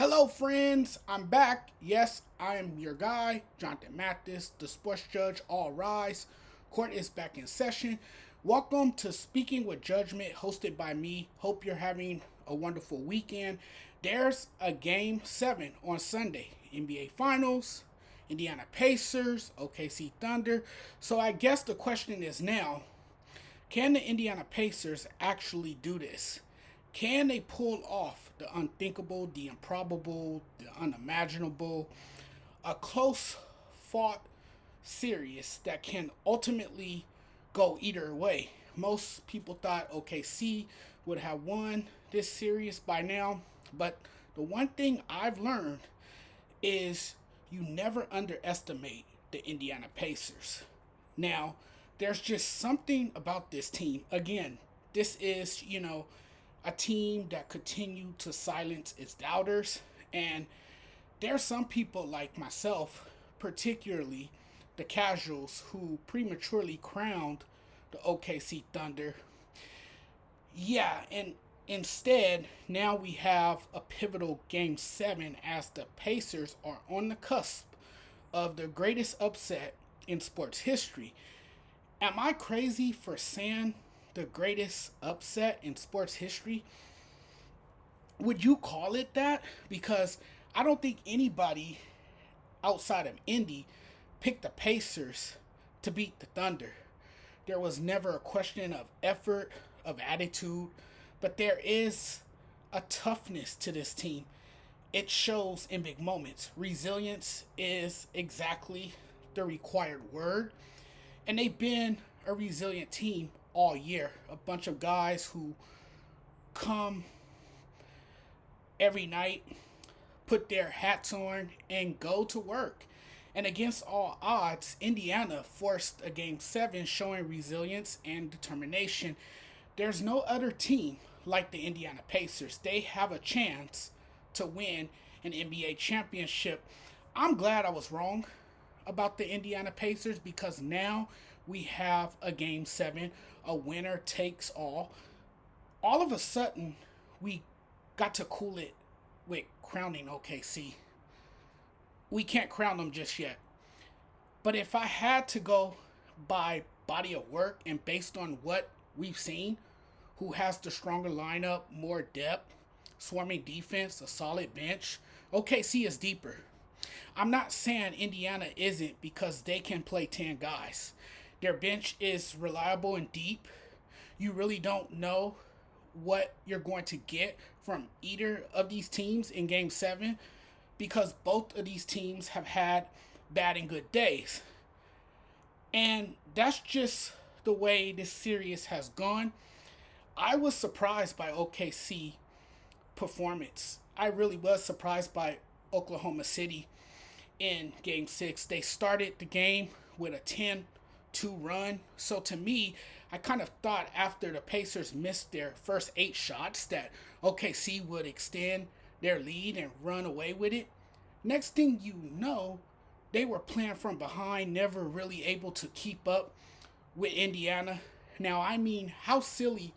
Hello, friends. I'm back. Yes, I am your guy, Jonathan Mathis, the sports judge. All rise. Court is back in session. Welcome to Speaking with Judgment, hosted by me. Hope you're having a wonderful weekend. There's a game 7 on Sunday. NBA Finals, Indiana Pacers, OKC Thunder. So I guess the question is now, can the Indiana Pacers actually do this? Can they pull off the unthinkable, the improbable, the unimaginable? A close fought series that can ultimately go either way. Most people thought OKC would have won this series by now, but the one thing I've learned is you never underestimate the Indiana Pacers. Now, there's just something about this team. Again, this is, a team that continue to silence its doubters. And there's some people like myself, particularly the casuals, who prematurely crowned the OKC Thunder. Yeah, and instead, now we have a pivotal game 7 as the Pacers are on the cusp of the greatest upset in sports history. Am I crazy for saying the greatest upset in sports history? Would you call it that? Because I don't think anybody outside of Indy picked the Pacers to beat the Thunder. There was never a question of effort, of attitude, but there is a toughness to this team. It shows in big moments. Resilience is exactly the required word. And they've been a resilient team all year. A bunch of guys who come every night, put their hats on, and go to work. And against all odds, Indiana forced a game 7 showing resilience and determination. There's no other team like the Indiana Pacers. They have a chance to win an NBA championship. I'm glad I was wrong about the Indiana Pacers because now we have a game 7, a winner takes all. All of a sudden, we got to cool it with crowning OKC. We can't crown them just yet. But if I had to go by body of work and based on what we've seen, who has the stronger lineup, more depth, swarming defense, a solid bench, OKC is deeper. I'm not saying Indiana isn't because they can play 10 guys. Their bench is reliable and deep. You really don't know what you're going to get from either of these teams in game 7 because both of these teams have had bad and good days. And that's just the way this series has gone. I was surprised by OKC performance. I really was surprised by Oklahoma City in game 6. They started the game with a 10-2 run. So to me, I kind of thought after the Pacers missed their first 8 shots that OKC would extend their lead and run away with it. Next thing you know, they were playing from behind, never really able to keep up with Indiana. Now, I mean, how silly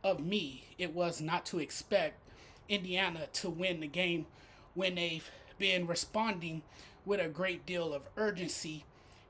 of me it was not to expect Indiana to win the game when they've been responding with a great deal of urgency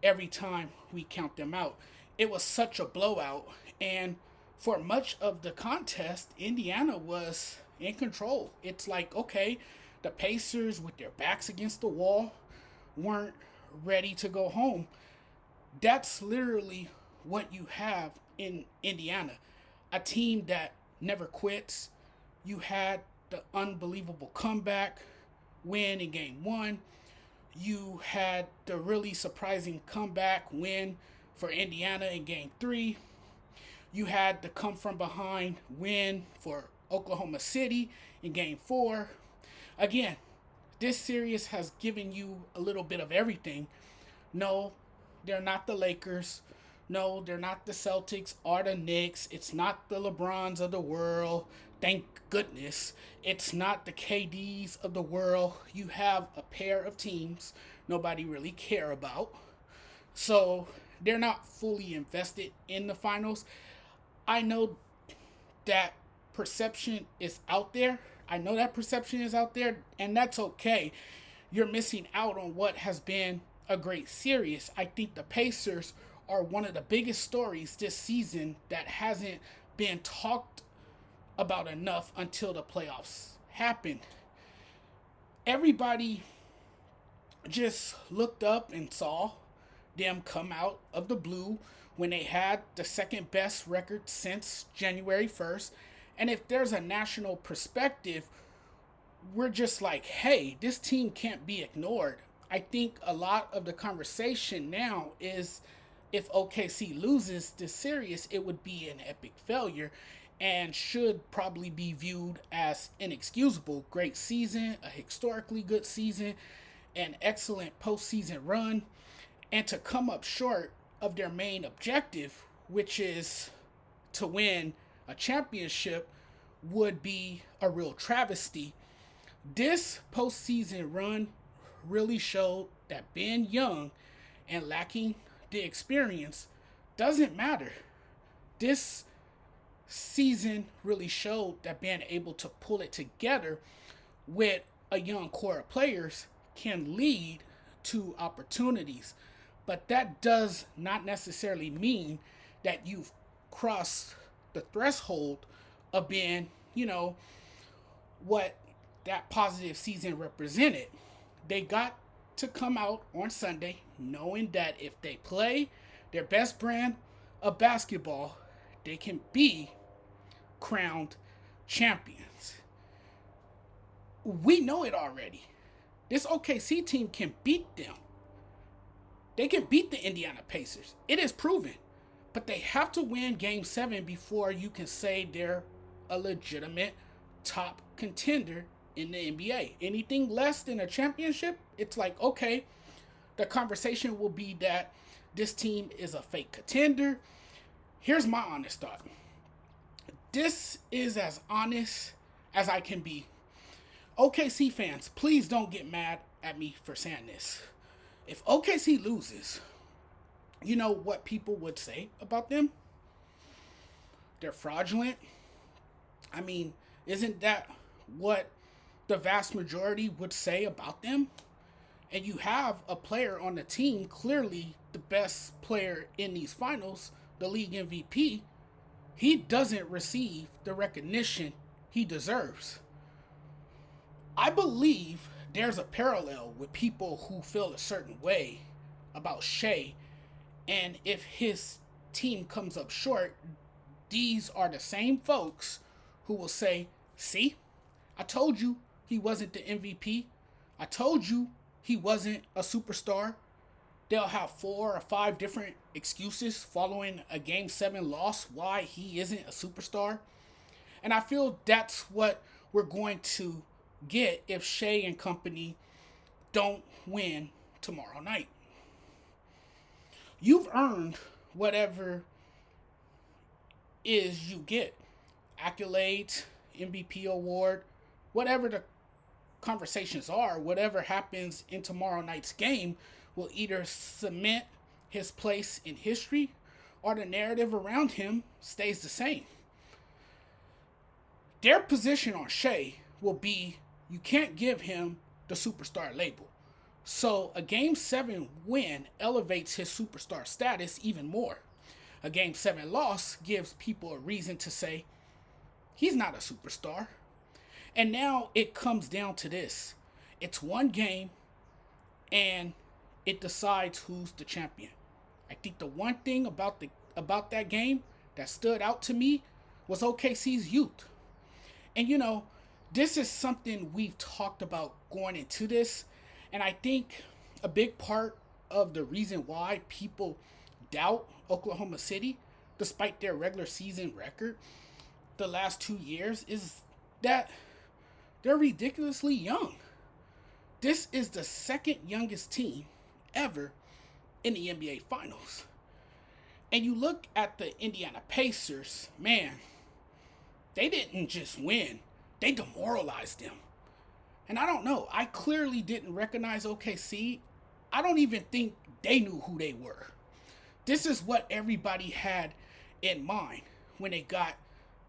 every time we count them out. It was such a blowout, and for much of the contest, Indiana was in control. It's like, okay, the Pacers, with their backs against the wall, weren't ready to go home. That's literally what you have in Indiana, a team that never quits. You had the unbelievable comeback win in game 1. You had the really surprising comeback win for Indiana in game 3. You had the come from behind win for Oklahoma City in game 4. Again, this series has given you a little bit of everything. No, they're not the Lakers. No, they're not the Celtics or the Knicks. It's not the LeBrons of the world. Thank goodness. It's not the KDs of the world. You have a pair of teams nobody really care about. So they're not fully invested in the finals. I know that perception is out there. I know that perception is out there, and that's okay. You're missing out on what has been a great series. I think the Pacers are one of the biggest stories this season that hasn't been talked about enough until the playoffs happened. Everybody just looked up and saw them come out of the blue when they had the second best record since January 1st. And if there's a national perspective, we're just like, hey, this team can't be ignored. I think a lot of the conversation now is if OKC loses this series, it would be an epic failure and should probably be viewed as inexcusable. Great season, a historically good season, an excellent postseason run, and to come up short of their main objective, which is to win a championship, would be a real travesty. This postseason run really showed that being young and lacking the experience doesn't matter. This season really showed that being able to pull it together with a young core of players can lead to opportunities. But that does not necessarily mean that you've crossed the threshold of being, what that positive season represented. They got to come out on Sunday knowing that if they play their best brand of basketball, they can be crowned champions. We know it already. This OKC team can beat them. They can beat the Indiana Pacers. It is proven. But they have to win Game 7 before you can say they're a legitimate top contender in the NBA. Anything less than a championship, it's like, okay, the conversation will be that this team is a fake contender. Here's my honest thought. This is as honest as I can be. OKC fans, please don't get mad at me for saying this. If OKC loses, you know what people would say about them? They're fraudulent. I mean, isn't that what the vast majority would say about them? And you have a player on the team, clearly the best player in these finals, the league MVP. He doesn't receive the recognition he deserves. I believe there's a parallel with people who feel a certain way about Shea, and if his team comes up short, these are the same folks who will say, see, I told you he wasn't the MVP. I told you he wasn't a superstar. They'll have 4 or 5 different excuses following a Game 7 loss why he isn't a superstar. And I feel that's what we're going to get if Shea and company don't win tomorrow night. You've earned whatever is you get. Accolades, MVP award, whatever the conversations are, whatever happens in tomorrow night's game will either cement his place in history or the narrative around him stays the same. Their position on Shea will be you can't give him the superstar label. So a Game 7 win elevates his superstar status even more. A Game 7 loss gives people a reason to say, he's not a superstar. And now it comes down to this. It's one game, and it decides who's the champion. I think the one thing about that game that stood out to me was OKC's youth. And this is something we've talked about going into this, and I think a big part of the reason why people doubt Oklahoma City, despite their regular season record the last 2 years, is that they're ridiculously young. This is the second youngest team ever in the NBA Finals. And you look at the Indiana Pacers, man, they didn't just win. They demoralized them. And I don't know. I clearly didn't recognize OKC. I don't even think they knew who they were. This is what everybody had in mind when they got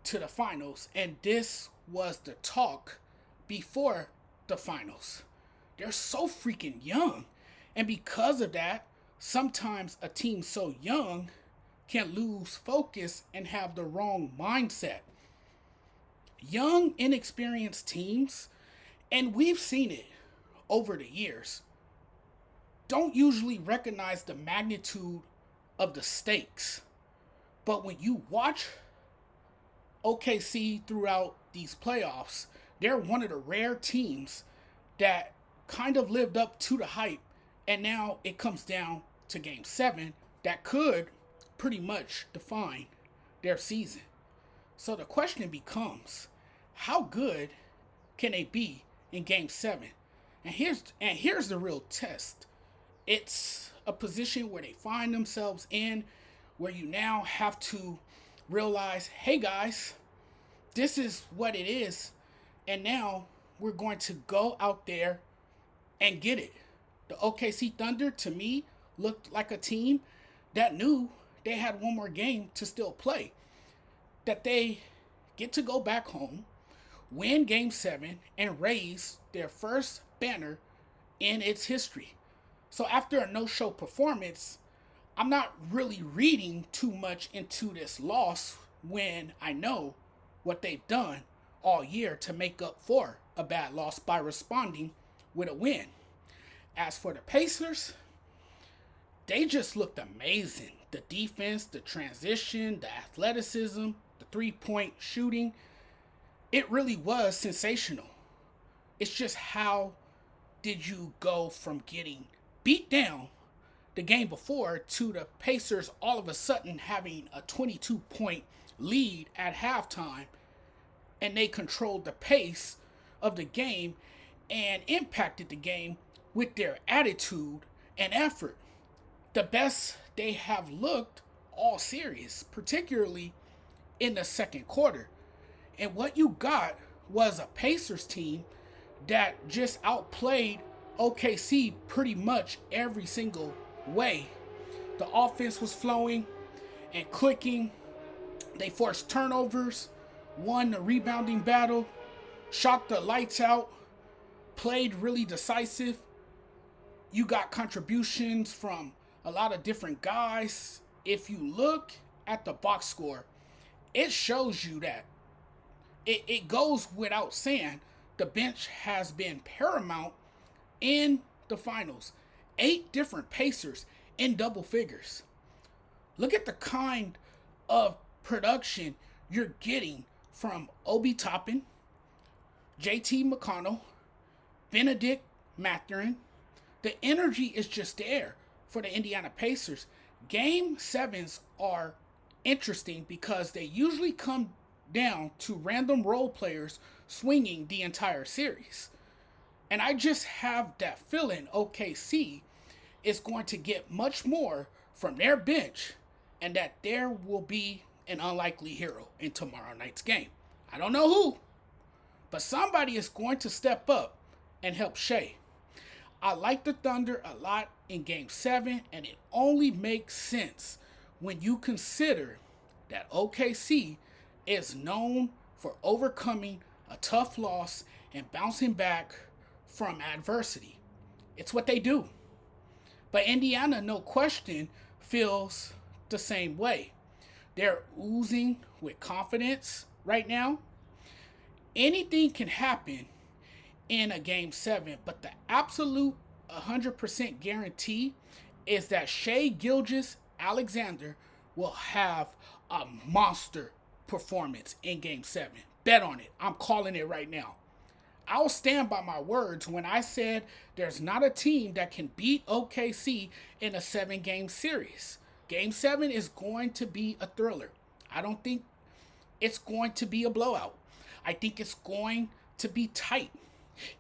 to the finals. And this was the talk before the finals. They're so freaking young. And because of that, sometimes a team so young can lose focus and have the wrong mindset. Young, inexperienced teams, and we've seen it over the years, don't usually recognize the magnitude of the stakes. But when you watch OKC throughout these playoffs, they're one of the rare teams that kind of lived up to the hype, and now it comes down to game 7 that could pretty much define their season. So the question becomes, how good can they be in game 7? And here's the real test. It's a position where they find themselves in, where you now have to realize, hey guys, this is what it is, and now we're going to go out there and get it. The OKC Thunder, to me, looked like a team that knew they had one more game to still play, that they get to go back home, win game 7, and raise their first banner in its history. So after a no-show performance, I'm not really reading too much into this loss when I know what they've done all year to make up for a bad loss by responding with a win. As for the Pacers, they just looked amazing. The defense, the transition, the athleticism, the three-point shooting, it really was sensational. It's just, how did you go from getting beat down the game before to the Pacers all of a sudden having a 22-point lead at halftime, and they controlled the pace of the game and impacted the game with their attitude and effort. The best they have looked all series, particularly in the second quarter. And what you got was a Pacers team that just outplayed OKC pretty much every single way. The offense was flowing and clicking. They forced turnovers, won the rebounding battle, shot the lights out, played really decisive. You got contributions from a lot of different guys. If you look at the box score, it shows you that it goes without saying the bench has been paramount in the finals. 8 different Pacers in double figures. Look at the kind of production you're getting from Obi Toppin, JT McConnell, Benedict Mathurin. The energy is just there for the Indiana Pacers. Game 7s are interesting because they usually come down to random role players swinging the entire series. And I just have that feeling OKC is going to get much more from their bench, and that there will be an unlikely hero in tomorrow night's game. I don't know who, but somebody is going to step up and help Shea. I like the Thunder a lot in game 7, and it only makes sense when you consider that OKC is known for overcoming a tough loss and bouncing back from adversity. It's what they do. But Indiana, no question, feels the same way. They're oozing with confidence right now. Anything can happen in a game 7, but the absolute 100% guarantee is that Shai Gilgeous-Alexander will have a monster performance in game 7. Bet on it. I'm calling it right now. I'll stand by my words when I said there's not a team that can beat OKC in a 7-game series. Game 7 is going to be a thriller. I don't think it's going to be a blowout. I think it's going to be tight.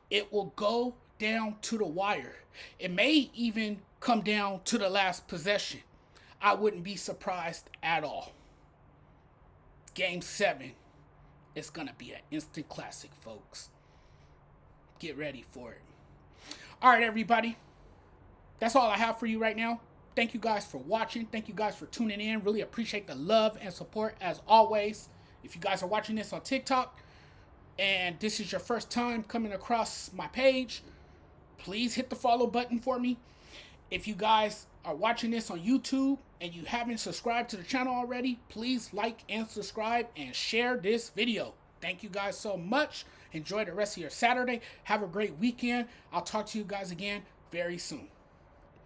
It will go down to the wire. It may even come down to the last possession. I wouldn't be surprised at all. Game 7 is going to be an instant classic, folks. Get ready for it. All right, everybody. That's all I have for you right now. Thank you guys for watching. Thank you guys for tuning in. Really appreciate the love and support as always. If you guys are watching this on TikTok, and this is your first time coming across my page, please hit the follow button for me. If you guys are watching this on YouTube and you haven't subscribed to the channel already, please like and subscribe and share this video. Thank you guys so much. Enjoy the rest of your Saturday. Have a great weekend. I'll talk to you guys again very soon.